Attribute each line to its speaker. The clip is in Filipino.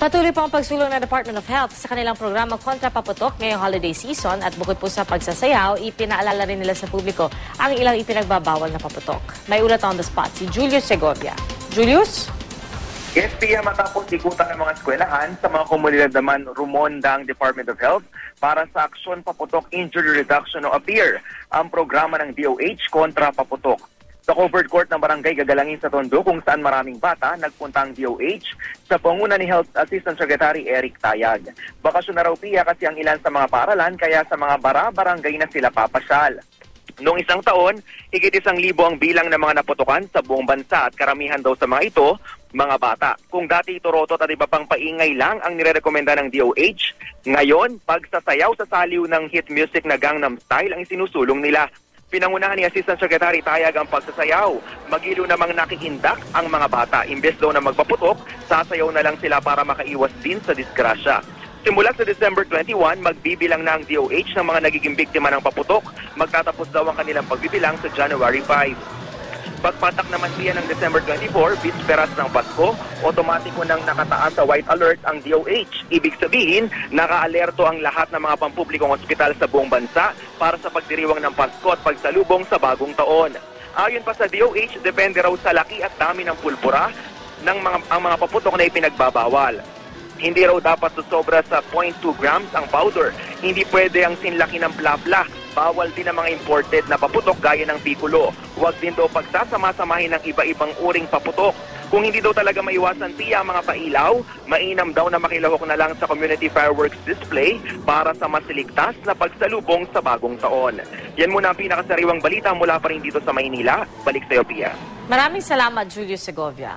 Speaker 1: Patuloy po ang pagsulong ng Department of Health sa kanilang programa kontra paputok ngayong holiday season at bukod po sa pagsasayaw, ipinaalala rin nila sa publiko ang ilang ipinagbabawal na paputok. May ulat on the spot si Julius Segovia. Julius?
Speaker 2: Yes, Pia, matapos ikutan ng mga eskwelahan sa mga komunidad naman rumonda ang Department of Health para sa aksyon paputok injury reduction o APPEAR, ang programa ng DOH kontra paputok. Sa covered court ng Barangay Gagalangin sa Tondo kung saan maraming bata, nagpunta ang DOH sa panguna ni Health Assistant Secretary Eric Tayag. Bakasyon na raw, Pia, kasi ang ilan sa mga paaralan kaya sa mga barangay na sila papasyal. Noong isang taon, higit 1,000 ang bilang ng mga naputukan sa buong bansa at karamihan daw sa mga ito, mga bata. Kung dati ito rotot at iba pang paingay lang ang nirerekomenda ng DOH, ngayon, pagsasayaw sa saliw ng hit music na Gangnam Style ang isinusulong nila. Pinangunahan ni Assistant Secretary Tayag ang pagsasayaw. Magilo namang nakikindak ang mga bata. Imbes daw na magpaputok, sasayaw na lang sila para makaiwas din sa disgrasya. Simula sa December 21, magbibilang na ang DOH ng mga nagiging biktima ng paputok. Magtatapos daw ang kanilang pagbibilang sa January 5. Pagpatak naman siya ng December 24, bisperas ng Pasko, otomatiko nang nakataas sa white alert ang DOH. Ibig sabihin, naka-alerto ang lahat ng mga pampublikong ospital sa buong bansa para sa pagdiriwang ng Pasko at pagsalubong sa bagong taon. Ayon pa sa DOH, depende raw sa laki at dami ng pulbura ng ang mga paputok na ipinagbabawal. Hindi raw dapat susobra sa 0.2 grams ang powder. Hindi pwede ang sinlaki ng bla-bla. Bawal din ang mga imported na paputok gaya ng Piccolo. Huwag din daw pagsasama-samahin ng iba-ibang uring paputok. Kung hindi daw talaga maiwasan, Pia, ang mga pailaw, mainam daw na makilahok na lang sa community fireworks display para sa mas ligtas na pagsalubong sa bagong taon. Yan muna ang pinakasariwang balita mula pa rin dito sa Maynila. Balik sa'yo, Pia.
Speaker 1: Maraming salamat, Julius Segovia.